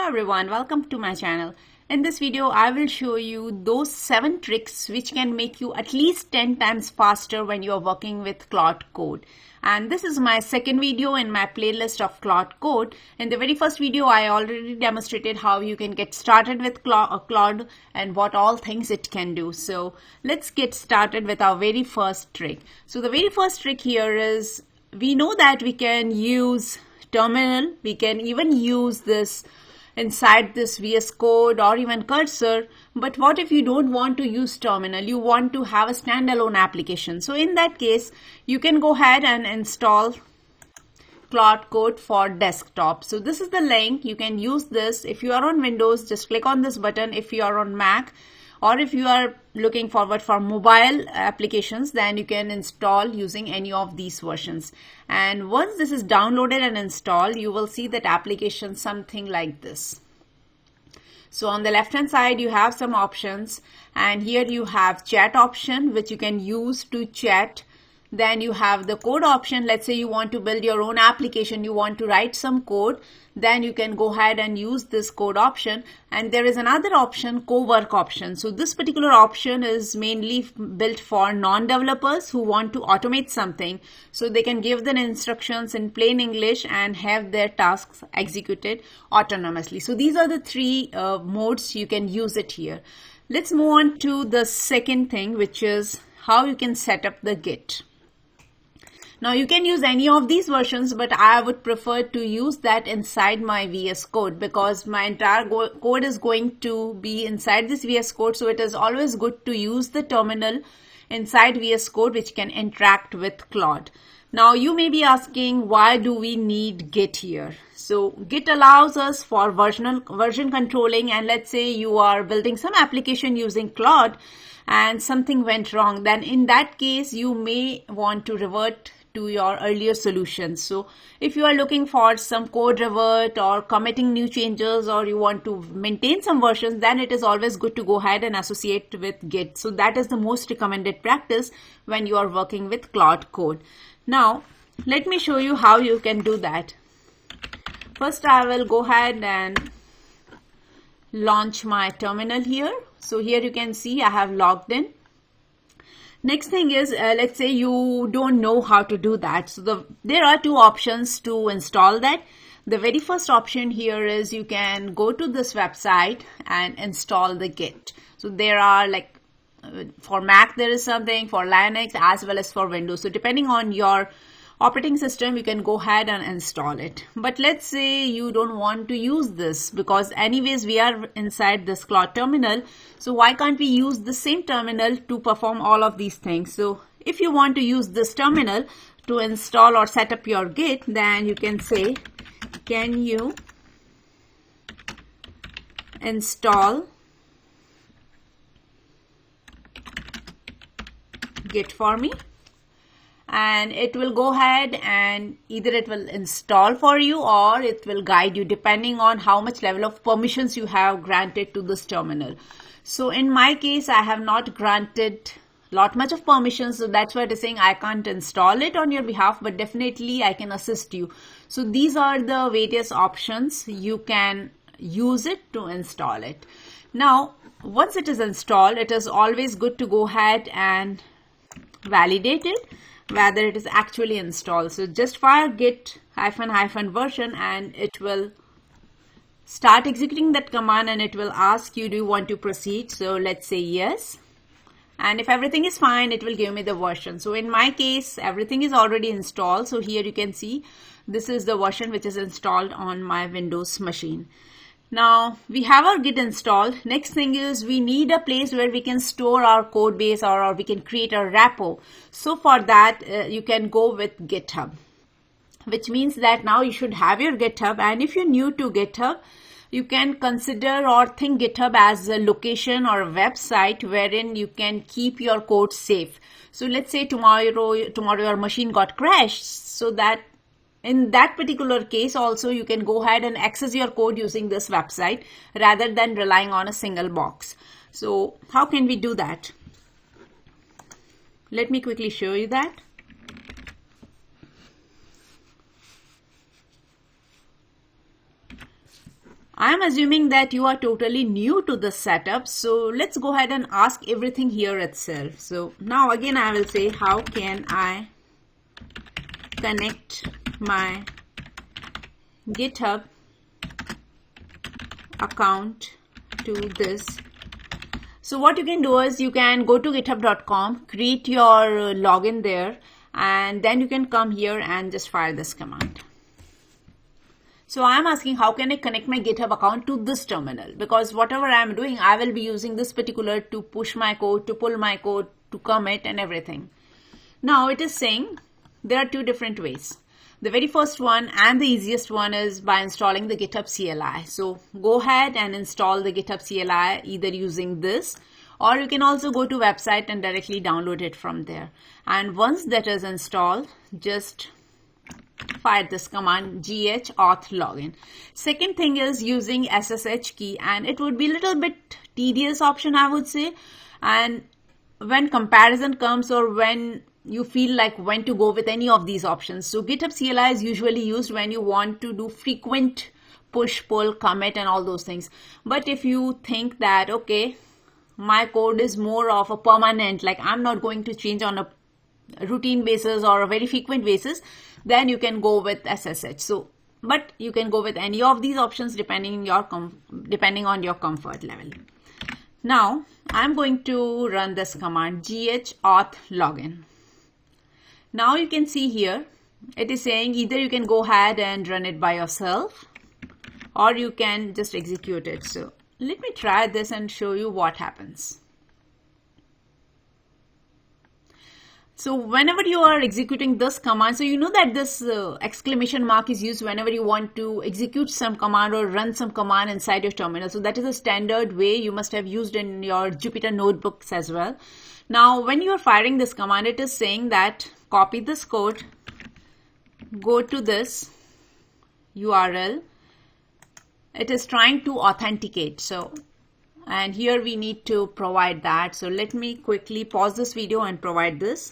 everyone, welcome to my channel. In this video, I will show you those 7 tricks which can make you at least 10 times faster when you are working with Claude Code. And this is my second video in my playlist of Claude Code. In the very first video, I already demonstrated how you can get started with Claude and what all things it can do. So let's get started with our very first trick. So the very first trick here is, we know that we can use terminal, we can even use this inside this VS Code or even cursor, but what if you don't want to use terminal, you want to have a standalone application? So in that case, you can go ahead and install Claude Code for desktop. So this is the link. You can use this. If you are on Windows, just click on this button. If you are on Mac, or if you are looking forward for mobile applications, then you can install using any of these versions. And once this is downloaded and installed, you will see that application something like this. So on the left hand side, you have some options, and here you have chat option, which you can use to chat. Then you have the code option. Let's say you want to build your own application, you want to write some code, then you can go ahead and use this code option. And there is another option, co-work option. So this particular option is mainly built for non-developers who want to automate something, so they can give the instructions in plain English and have their tasks executed autonomously. So these are the 3 modes you can use it here. Let's move on to the second thing, which is how you can set up the Git. Now you can use any of these versions, but I would prefer to use that inside my VS Code, because my entire code is going to be inside this VS Code. So it is always good to use the terminal inside VS Code, which can interact with Claude. Now you may be asking, why do we need Git here? So Git allows us for version controlling, and let's say you are building some application using Claude and something went wrong, then in that case you may want to revert to your earlier solutions. So if you are looking for some code revert or committing new changes, or you want to maintain some versions, then it is always good to go ahead and associate with Git. So that is the most recommended practice when you are working with Claude Code. Now let me show you how you can do that. First, I will go ahead and launch my terminal here. So here you can see I have logged in. Next thing is, let's say you don't know how to do that. So there are 2 options to install that. The very first option here is, you can go to this website and install the Git. So there are, like, for Mac there is something, for Linux as well as for Windows. So depending on your operating system, you can go ahead and install it. But let's say you don't want to use this, because anyways we are inside this Claude terminal. So why can't we use the same terminal to perform all of these things? So if you want to use this terminal to install or set up your Git, then you can say, can you install Git for me? And it will go ahead and either it will install for you or it will guide you depending on how much level of permissions you have granted to this terminal. So in my case, I have not granted much of permissions, so that's why it is saying I can't install it on your behalf, but definitely I can assist you. So these are the various options. You can use it to install it. Now once it is installed, it is always good to go ahead and validate it whether it is actually installed. So just fire git ---- version and it will start executing that command, and it will ask you, do you want to proceed? So let's say yes, and if everything is fine, it will give me the version. So in my case, everything is already installed. So here you can see this is the version which is installed on my Windows machine. Now we have our Git installed. Next thing is, we need a place where we can store our code base, or we can create a repo. So for that, you can go with GitHub, which means that now you should have your GitHub. And if you're new to GitHub, you can consider or think GitHub as a location or a website wherein you can keep your code safe. So let's say tomorrow your machine got crashed, so that in that particular case also you can go ahead and access your code using this website rather than relying on a single box. So how can we do that? Let me quickly show you that. I'm assuming that you are totally new to the setup, so let's go ahead and ask everything here itself. So now again I will say, how can I connect my GitHub account to this? So what you can do is you can go to github.com, create your login there, and then you can come here and just fire this command. So I'm asking, how can I connect my GitHub account to this terminal? Because whatever I'm doing, I will be using this particular to push my code, to pull my code, to commit and everything. Now it is saying there are two different ways. The very first one and the easiest one is by installing the GitHub CLI. So go ahead and install the GitHub CLI either using this, or you can also go to website and directly download it from there. And once that is installed, just fire this command auth login. Second thing is using SSH key, and it would be a little bit tedious option, I would say. And when comparison comes, or when you feel like when to go with any of these options. So GitHub CLI is usually used when you want to do frequent push, pull, commit and all those things. But if you think that, okay, my code is more of a permanent, like I'm not going to change on a routine basis or a very frequent basis, then you can go with SSH. So, but you can go with any of these options depending on your comfort level. Now I'm going to run this command auth login. Now you can see here it is saying either you can go ahead and run it by yourself, or you can just execute it. So let me try this and show you what happens. So whenever you are executing this command, so you know that this exclamation mark is used whenever you want to execute some command or run some command inside your terminal. So that is a standard way you must have used in your Jupyter notebooks as well. Now when you are firing this command, it is saying that copy this code, go to this URL. It is trying to authenticate. So, and here we need to provide that. So let me quickly pause this video and provide this.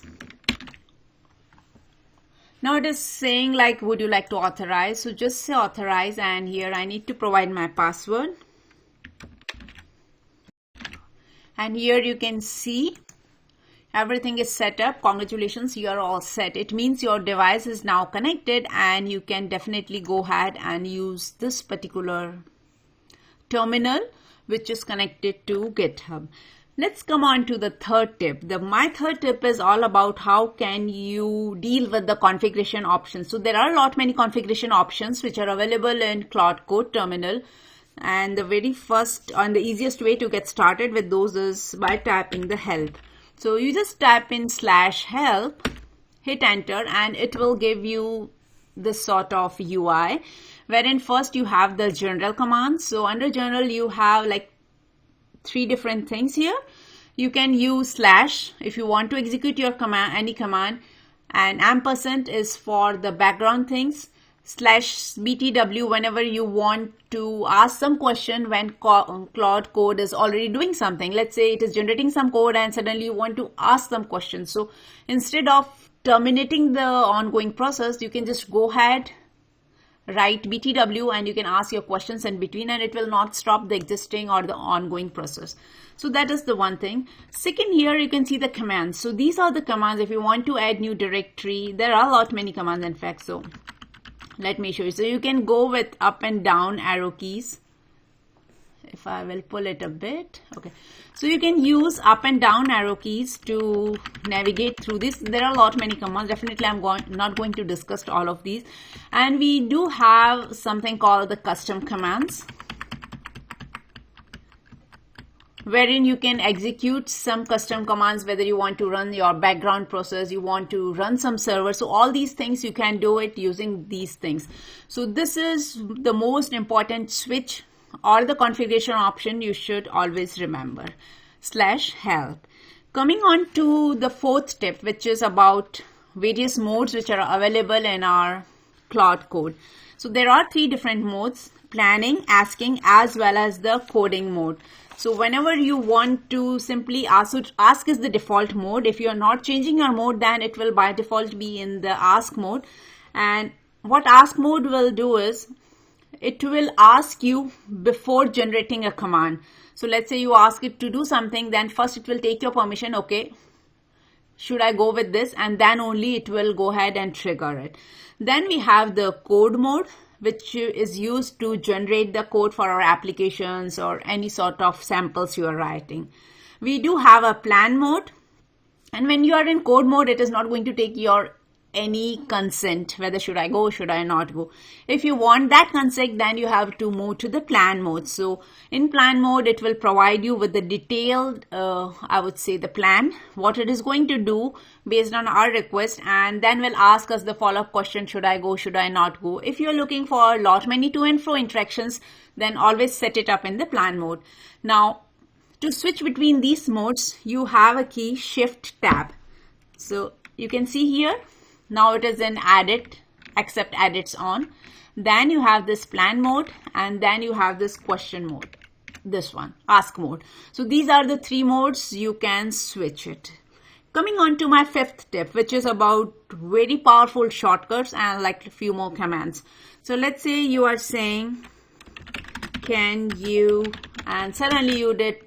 Now it is saying like, would you like to authorize? So just say authorize, and here I need to provide my password. And here you can see everything is set up. Congratulations, you are all set. It means your device is now connected and you can definitely go ahead and use this particular terminal which is connected to GitHub. Let's come on to the third tip. My third tip is all about how can you deal with the configuration options. So there are many configuration options which are available in Claude Code terminal. And the very first and the easiest way to get started with those is by tapping the help. So you just type in /help, hit enter, and it will give you this sort of UI, wherein first you have the general commands. So under general you have like 3 different things here. You can use / if you want to execute your command, any command, and ampersand is for the background things, /btw whenever you want to ask some question when Claude Code is already doing something. Let's say it is generating some code and suddenly you want to ask some questions. So instead of terminating the ongoing process, you can just go ahead, write btw, and you can ask your questions in between, and it will not stop the existing or the ongoing process. So that is the one thing. Second, here you can see the commands. So these are the commands. If you want to add new directory, there are many commands in fact. So let me show you. So you can go with up and down arrow keys. If I will pull it a bit. Okay. So you can use up and down arrow keys to navigate through this. There are many commands. Definitely I'm not going to discuss all of these. And we do have something called the custom commands, wherein you can execute some custom commands, whether you want to run your background process, you want to run some server. So all these things you can do it using these things. So this is the most important switch or the configuration option you should always remember, /help. Coming on to the fourth tip, which is about various modes which are available in our Claude Code. So there are 3 different modes: planning, asking, as well as the coding mode. So whenever you want to simply ask is the default mode. If you are not changing your mode, then it will by default be in the ask mode. And what ask mode will do is, it will ask you before generating a command. So let's say you ask it to do something, then first it will take your permission. Okay, should I go with this? And then only it will go ahead and trigger it. Then we have the code mode, which is used to generate the code for our applications or any sort of samples you are writing. We do have a plan mode. And when you are in code mode, it is not going to take your any consent, whether should I go, should I not go. If you want that consent, then you have to move to the plan mode. So in plan mode, it will provide you with the detailed, I would say the plan, what it is going to do based on our request, and then will ask us the follow-up question, should I go, should I not go. If you're looking for a lot many to and fro interactions, then always set it up in the plan mode. Now, to switch between these modes, you have a key Shift Tab. So you can see here, now it is in edit, except edits on. Then you have this plan mode, and then you have this question mode, this one, ask mode. So these are the three modes you can switch it. Coming on to my fifth tip, which is about very powerful shortcuts and like a few more commands. So let's say you are saying, can you, and suddenly you did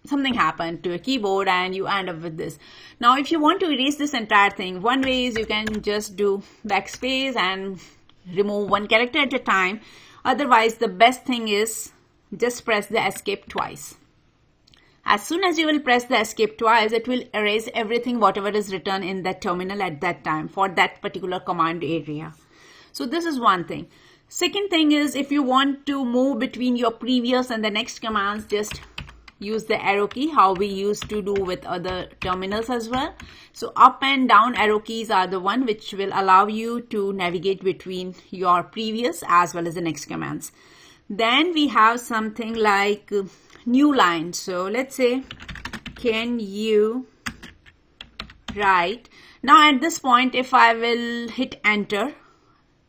something happened to a keyboard and you end up with this. Now, if you want to erase this entire thing, one way is you can just do backspace and remove one character at a time. Otherwise, the best thing is just press the escape twice. As soon as you will press the escape twice, it will erase everything, whatever is written in that terminal at that time for that particular command area. So this is one thing. Second thing is, if you want to move between your previous and the next commands, just use the arrow key, how we used to do with other terminals as well. So up and down arrow keys are the one which will allow you to navigate between your previous as well as the next commands. Then we have something like new line. So let's say, can you write? Now at this point, if I will hit enter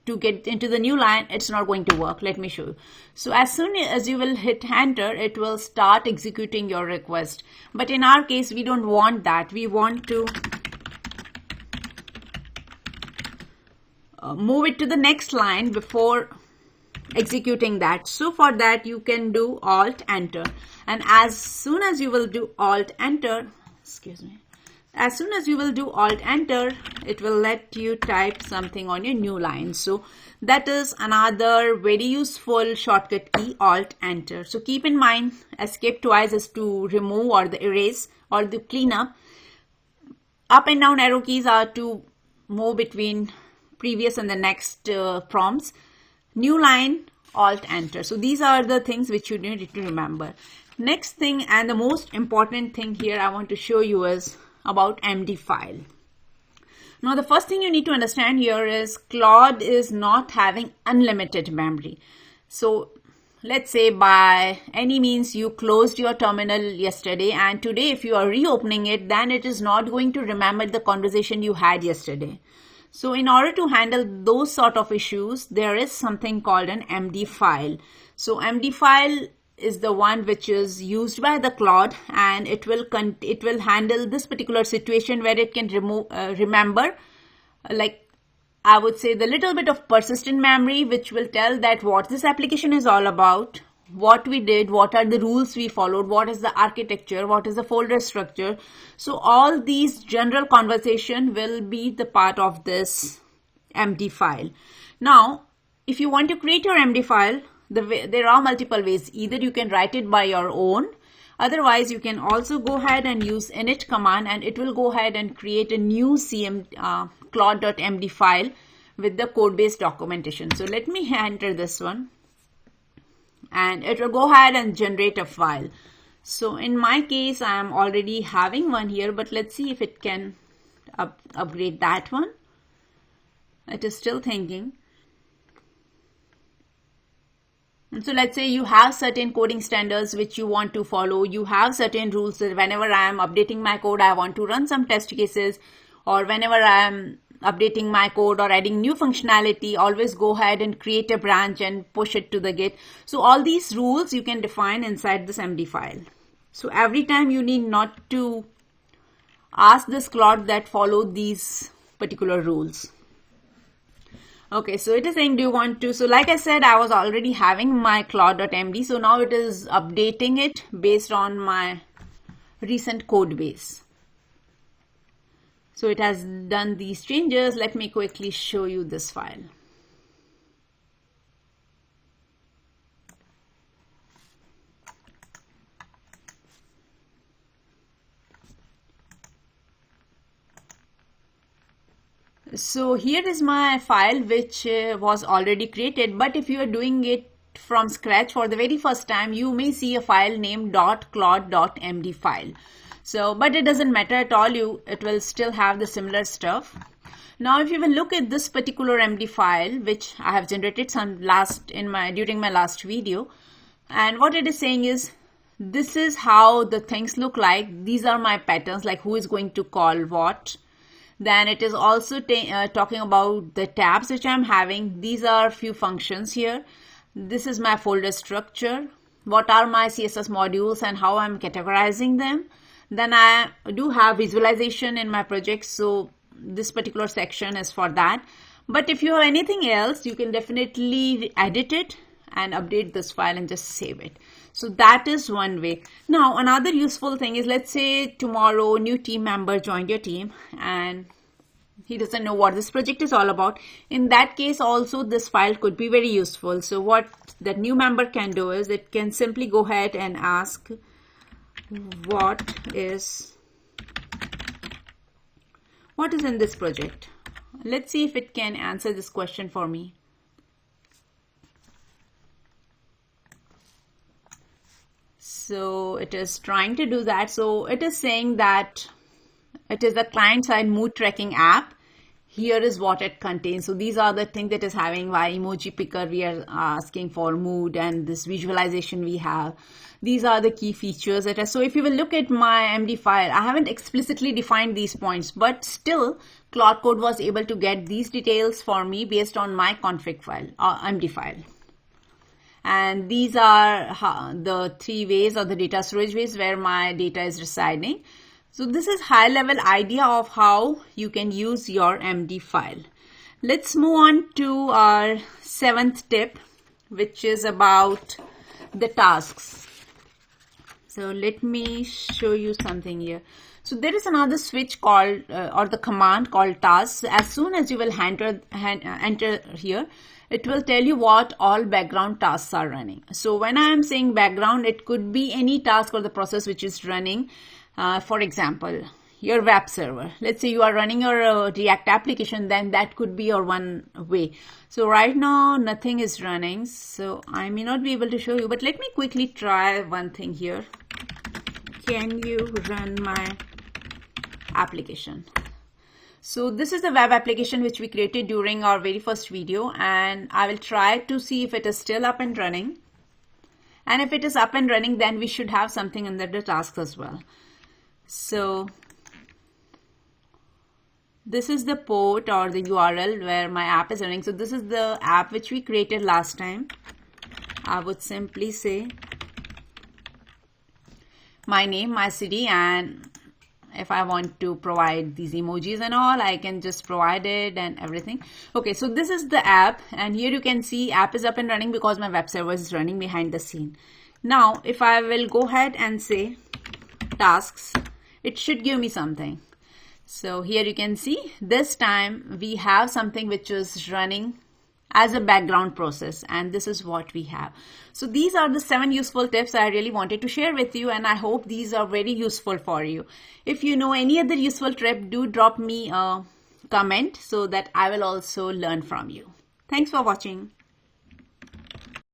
to get into the new line, it's not going to work. Let me show you. So as soon as you will hit enter, it will start executing your request. But in our case, we don't want that. We want to move it to the next line before executing that. So for that, you can do Alt Enter. And as soon as you will do Alt Enter, as soon as you will do Alt Enter, it will let you type something on your new line. So that is another very useful shortcut key, Alt Enter. So keep in mind, escape twice is to remove or the erase or the cleanup. Up and down arrow keys are to move between previous and the next prompts. New line, Alt Enter. So these are the things which you need to remember. Next thing, and the most important thing here I want to show you is about MD file. Now the first thing you need to understand here is Claude is not having unlimited memory. So let's say by any means you closed your terminal yesterday, and today if you are reopening it, then it is not going to remember the conversation you had yesterday. So in order to handle those sort of issues, there is something called an MD file. So MD file is the one which is used by the Claude, and it will handle this particular situation where it can remember, like I would say, the little bit of persistent memory, which will tell that what this application is all about, what we did, what are the rules we followed, what is the architecture, what is the folder structure. So all these general conversation will be the part of this MD file. Now, if you want to create your MD file, there are multiple ways. Either you can write it by your own. Otherwise, you can also go ahead and use init command, and it will go ahead and create a new Claude.md file with the code base documentation. So let me enter this one, and it will go ahead and generate a file. So in my case, I am already having one here, but let's see if it can upgrade that one. It is still thinking. And so let's say you have certain coding standards which you want to follow. You have certain rules that whenever I am updating my code, I want to run some test cases, or whenever I am updating my code or adding new functionality, always go ahead and create a branch and push it to the Git. So all these rules you can define inside this MD file. So every time you need not to ask this Claude that follow these particular rules. Okay, so it is saying, do you want to, so like I said, I was already having my Claude.md, so now it is updating it based on my recent code base. So it has done these changes. Let me quickly show you this file. So here is my file which was already created, but if you are doing it from scratch for the very first time, you may see a file named .claude.md file. So, but it doesn't matter at all, it will still have the similar stuff. Now if you will look at this particular MD file which I have generated during my last video, and what it is saying is, this is how the things look like. These are my patterns, like who is going to call what. Then it is also talking about the tabs which I'm having. These are few functions here. This is my folder structure. What are my CSS modules and how I'm categorizing them. Then I do have visualization in my project, so this particular section is for that. But if you have anything else, you can definitely edit it and update this file and just save it. So that is one way. Now another useful thing is, let's say tomorrow new team member joined your team and he doesn't know what this project is all about. In that case also this file could be very useful. So what that new member can do is, it can simply go ahead and ask what is in this project. Let's see if it can answer this question for me. So it is trying to do that. So it is saying that it is a client-side mood tracking app. Here is what it contains. So these are the things that is having my emoji picker. We are asking for mood, and this visualization we have. These are the key features that are. So if you will look at my MD file, I haven't explicitly defined these points, but still Claude Code was able to get these details for me based on my config file or MD file. And these are the 3 ways, or the data storage ways, where my data is residing. So this is high level idea of how you can use your MD file. Let's move on to our 7th tip, which is about the tasks. So let me show you something here. So there is another switch called or the command called tasks. As soon as you will enter here, it will tell you what all background tasks are running. So when I am saying background, it could be any task or the process which is running. For example, your web server. Let's say you are running your React application, then that could be your one way. So right now nothing is running, so I may not be able to show you, but let me quickly try one thing here. Can you run my application? So this is the web application which we created during our very first video, and I will try to see if it is still up and running. And if it is up and running, then we should have something under the tasks as well. So this is the port or the URL where my app is running. So this is the app which we created last time. I would simply say my name, my city, and if I want to provide these emojis and all, I can just provide it and everything. Okay, so this is the app, and here you can see app is up and running because my web server is running behind the scene. Now if I will go ahead and say tasks, it should give me something. So here you can see this time we have something which is running as a background process, and this is what we have. So these are the 7 useful tips I really wanted to share with you, and I hope these are very useful for you. If you know any other useful tip, do drop me a comment so that I will also learn from you. Thanks for watching.